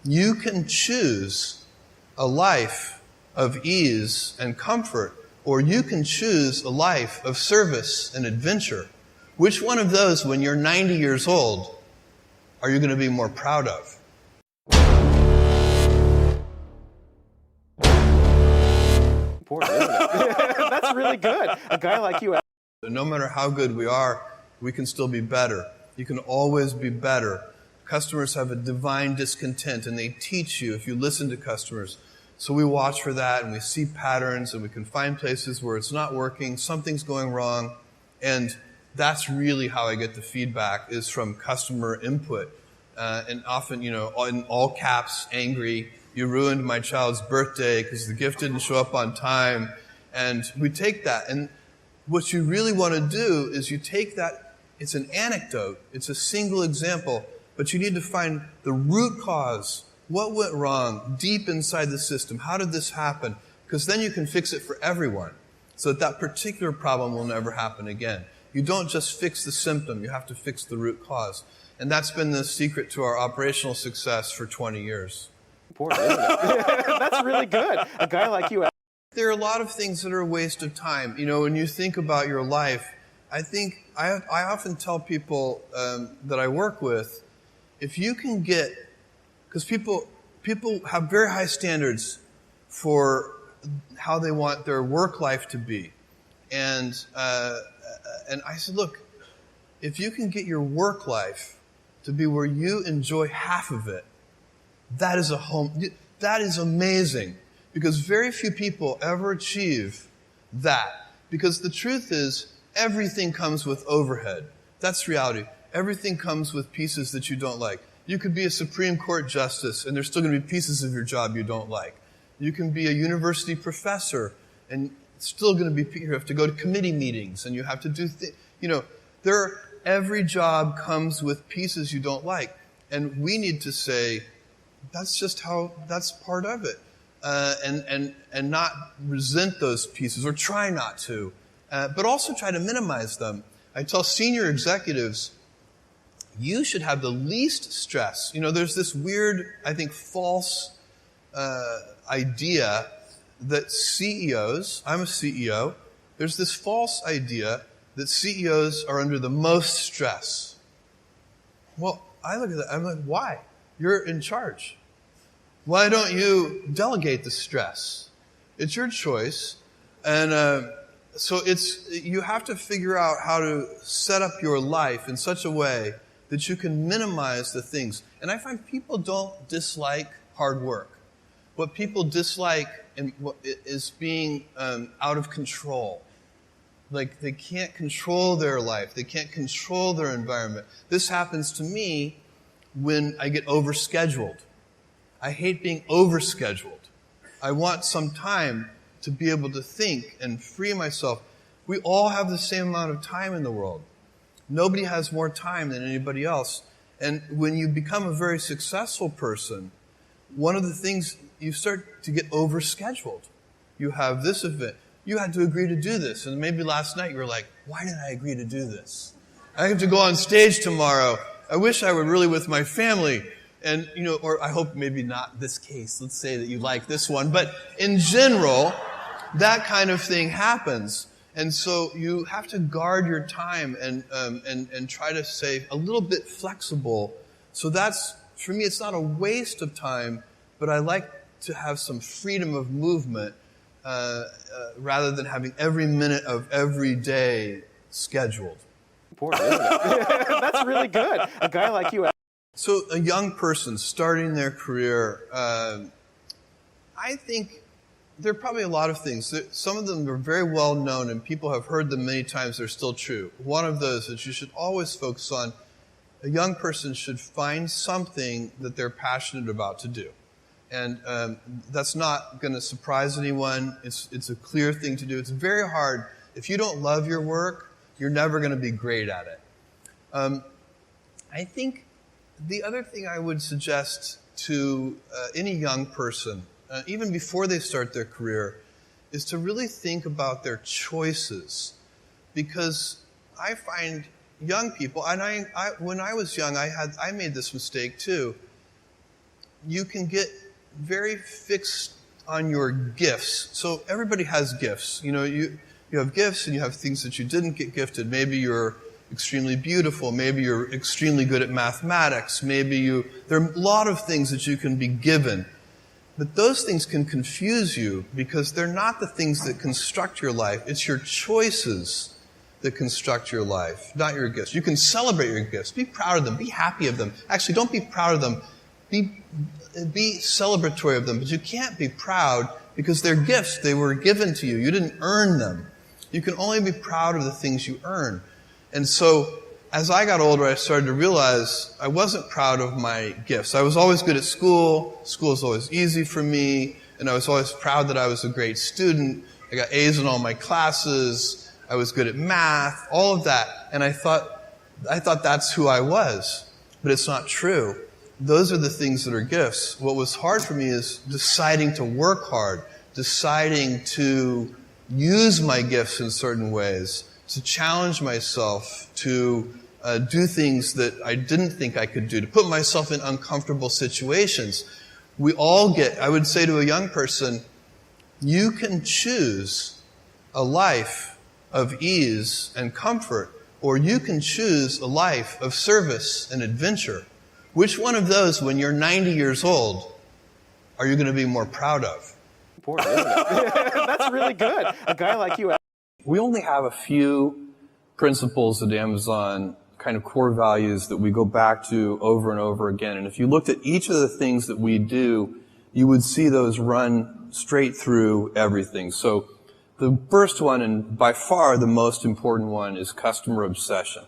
You can choose a life of ease and comfort, or you can choose a life of service and adventure. Which one of those, when you're 90 years old, are you going to be more proud of? Important, isn't it? That's really good. A guy like you. No matter how good we are, we can still be better. You can always be better. Customers have a divine discontent, and they teach you if you listen to customers. So we watch for that, and we see patterns, and we can find places where it's not working, something's going wrong, and that's really how I get the feedback, is from customer input. And often, in all caps, angry, you ruined my child's birthday because the gift didn't show up on time. And we take that. And what you really want to do is you take that, it's an anecdote, it's a single example, but you need to find the root cause. What went wrong deep inside the system? How did this happen? Because then you can fix it for everyone so that particular problem will never happen again. You don't just fix the symptom, you have to fix the root cause. And that's been the secret to our operational success for 20 years. Important, isn't it? That's really good. A guy like you. There are a lot of things that are a waste of time. When you think about your life, I think I often tell people that I work with, if you can get, because people have very high standards for how they want their work life to be. And I said, look, if you can get your work life to be where you enjoy half of it, that is amazing. Because very few people ever achieve that. Because the truth is, everything comes with overhead. That's reality. Everything comes with pieces that you don't like. You could be a Supreme Court justice, and there's still going to be pieces of your job you don't like. You can be a university professor, and it's still going to be, you have to go to committee meetings, and you have to do every job comes with pieces you don't like. And we need to say, that's part of it. And not resent those pieces, or try not to, but also try to minimize them. I tell senior executives, you should have the least stress. There's this weird, I think, false idea that CEOs, I'm a CEO, there's this false idea that CEOs are under the most stress. Well, I look at that, I'm like, why? You're in charge. Why don't you delegate the stress? It's your choice. And so you have to figure out how to set up your life in such a way that you can minimize the things. And I find people don't dislike hard work. What people dislike is being out of control. Like, they can't control their life. They can't control their environment. This happens to me when I get overscheduled. I hate being overscheduled. I want some time to be able to think and free myself. We all have the same amount of time in the world. Nobody has more time than anybody else. And when you become a very successful person, one of the things, you start to get overscheduled. You have this event. You had to agree to do this. And maybe last night you were like, why did I agree to do this? I have to go on stage tomorrow. I wish I were really with my family. And, or I hope maybe not this case. Let's say that you like this one. But in general, that kind of thing happens. And so you have to guard your time and try to stay a little bit flexible. So that's, for me, it's not a waste of time, but I like to have some freedom of movement rather than having every minute of every day scheduled. Important, isn't it? That's really good. A guy like you. So a young person starting their career, I think there are probably a lot of things. Some of them are very well known and people have heard them many times. They're still true. One of those is you should always focus on, a young person should find something that they're passionate about to do. And that's not going to surprise anyone. It's a clear thing to do. It's very hard. If you don't love your work, you're never going to be great at it. I think the other thing I would suggest to any young person, even before they start their career, is to really think about their choices. Because I find young people, and I when I was young, I made this mistake too. you can get very fixed on your gifts. So everybody has gifts. You have gifts and you have things that you didn't get gifted. Maybe you're extremely beautiful. Maybe you're extremely good at mathematics. There are a lot of things that you can be given. But those things can confuse you because they're not the things that construct your life. It's your choices that construct your life, not your gifts. You can celebrate your gifts. Be proud of them. Be happy of them. Actually, don't be proud of them. Be celebratory of them. But you can't be proud because they're gifts. They were given to you. You didn't earn them. You can only be proud of the things you earn. And so, as I got older, I started to realize I wasn't proud of my gifts. I was always good at school. School was always easy for me. And I was always proud that I was a great student. I got A's in all my classes. I was good at math, all of that. And I thought that's who I was. But it's not true. Those are the things that are gifts. What was hard for me is deciding to work hard, deciding to use my gifts in certain ways, to challenge myself, to do things that I didn't think I could do, to put myself in uncomfortable situations. I would say to a young person, you can choose a life of ease and comfort, or you can choose a life of service and adventure. Which one of those, when you're 90 years old, are you going to be more proud of? Important, isn't it? That's really good. A guy like you. We only have a few principles at Amazon, kind of core values that we go back to over and over again. And if you looked at each of the things that we do, you would see those run straight through everything. So the first one, and by far the most important one, is customer obsession.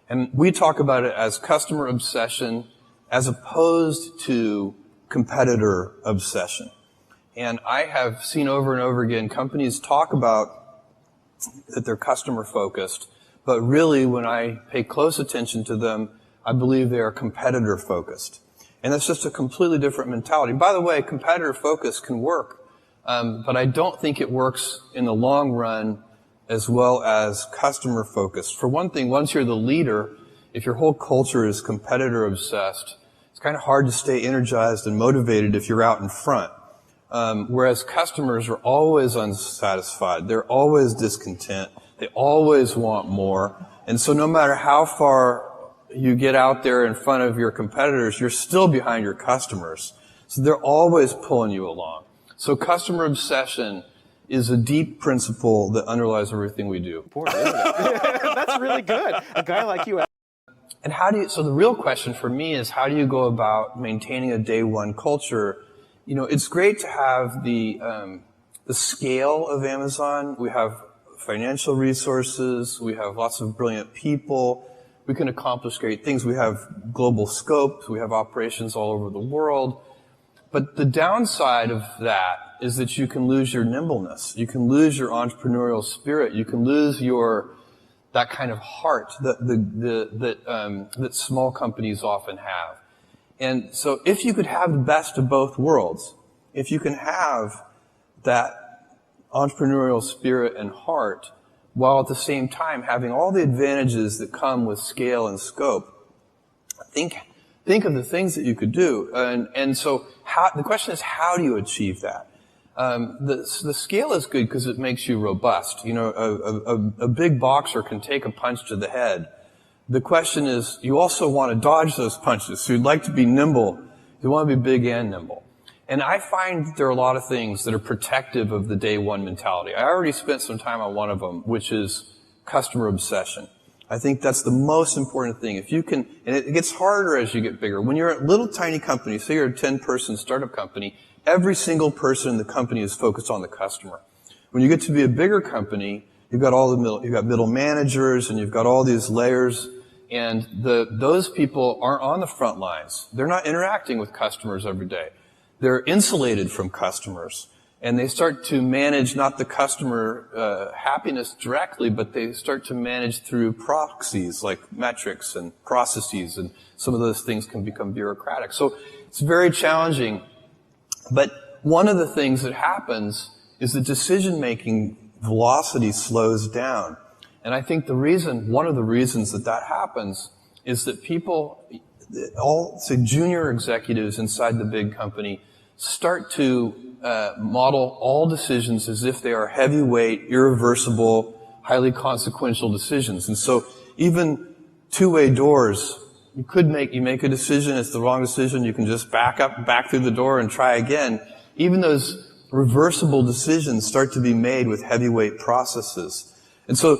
And we talk about it as customer obsession as opposed to competitor obsession. And I have seen over and over again companies talk about that they're customer focused, but really when I pay close attention to them, I believe they are competitor focused. And that's just a completely different mentality. By the way, competitor focus can work, but I don't think it works in the long run as well as customer focused. For one thing, once you're the leader, if your whole culture is competitor obsessed, it's kind of hard to stay energized and motivated if you're out in front. Whereas customers are always unsatisfied. They're always discontent. They always want more. And so no matter how far you get out there in front of your competitors, you're still behind your customers. So they're always pulling you along. So customer obsession is a deep principle that underlies everything we do. Important, isn't it? That's really good. A guy like you. And so the real question for me is, how do you go about maintaining a day one culture? It's great to have the scale of Amazon. We have financial resources. We have lots of brilliant people. We can accomplish great things. We have global scope. We have operations all over the world. But the downside of that is that you can lose your nimbleness. You can lose your entrepreneurial spirit. You can lose that kind of heart that small companies often have. And so if you could have the best of both worlds, if you can have that entrepreneurial spirit and heart while at the same time having all the advantages that come with scale and scope, think of the things that you could do. And so the question is, how do you achieve that? The scale is good because it makes you robust. A big boxer can take a punch to the head. The question is, you also want to dodge those punches. So you'd like to be nimble. You want to be big and nimble. And I find that there are a lot of things that are protective of the day one mentality. I already spent some time on one of them, which is customer obsession. I think that's the most important thing. If you can, and it gets harder as you get bigger. When you're a little tiny company, say you're a 10-person startup company, every single person in the company is focused on the customer. When you get to be a bigger company, you've got middle managers and you've got all these layers, and those people aren't on the front lines. They're not interacting with customers every day. They're insulated from customers, and they start to manage not the customer happiness directly, but they start to manage through proxies like metrics and processes, and some of those things can become bureaucratic. So it's very challenging. But one of the things that happens is that decision-making velocity slows down. And I think one of the reasons that happens is that people, all, say, junior executives inside the big company start to model all decisions as if they are heavyweight, irreversible, highly consequential decisions. And so even two-way doors, you make a decision, it's the wrong decision, you can just back through the door and try again. Even those reversible decisions start to be made with heavyweight processes. And so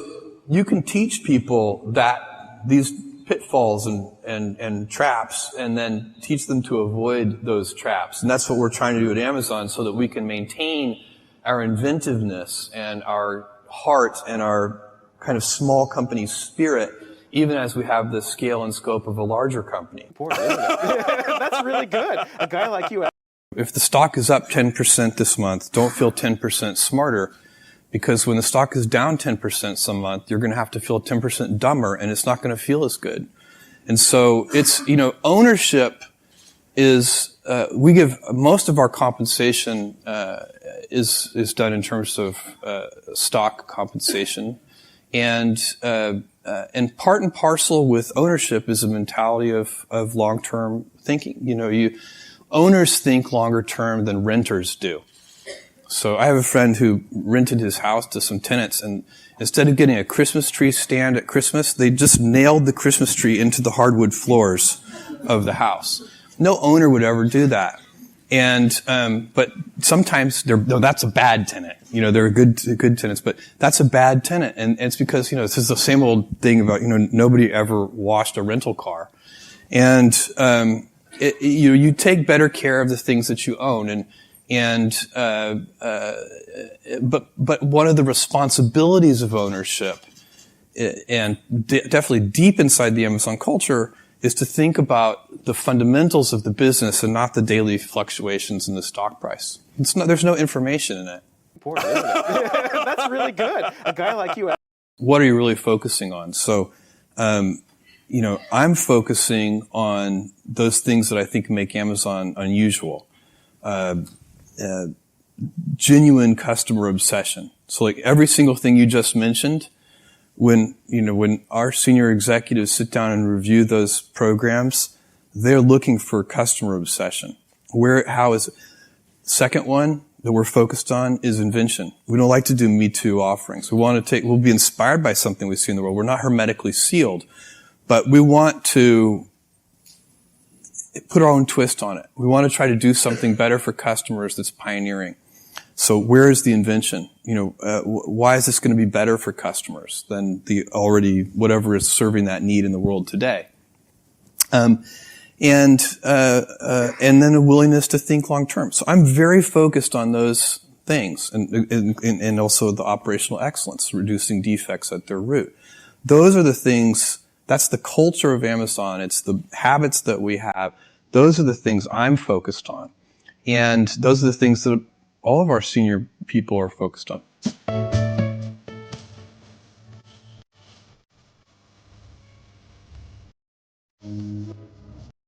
you can teach people that these pitfalls and traps, and then teach them to avoid those traps. And that's what we're trying to do at Amazon, so that we can maintain our inventiveness and our heart and our kind of small company spirit, even as we have the scale and scope of a larger company. That's really good. A guy like you. If the stock is up 10% this month, don't feel 10% smarter, because when the stock is down 10% some month, you're going to have to feel 10% dumber, and it's not going to feel as good. And so it's, ownership is, we give most of our compensation, is done in terms of, stock compensation. And part and parcel with ownership is a mentality of long-term thinking. Owners think longer term than renters do. So I have a friend who rented his house to some tenants, and instead of getting a Christmas tree stand at Christmas, they just nailed the Christmas tree into the hardwood floors of the house. No owner would ever do that. And, but sometimes that's a bad tenant. They're good tenants, but that's a bad tenant. And it's because, this is the same old thing about, nobody ever washed a rental car. And, you take better care of the things that you own. But one of the responsibilities of ownership, and definitely deep inside the Amazon culture, is to think about the fundamentals of the business and not the daily fluctuations in the stock price. There's no information in it. Important, isn't it? That's really good. A guy like you. What are you really focusing on? So, I'm focusing on those things that I think make Amazon unusual. Genuine customer obsession. So like every single thing you just mentioned, when our senior executives sit down and review those programs, they're looking for customer obsession. How is it? Second one that we're focused on is invention. We don't like to do Me Too offerings. We'll be inspired by something we see in the world. We're not hermetically sealed, but we want to put our own twist on it. We want to try to do something better for customers that's pioneering. So where is the invention? Why is this going to be better for customers than whatever is serving that need in the world today? And then a willingness to think long term. So I'm very focused on those things, and also the operational excellence, reducing defects at their root. Those are the things. That's the culture of Amazon. It's the habits that we have. Those are the things I'm focused on. And those are the things that all of our senior people are focused on.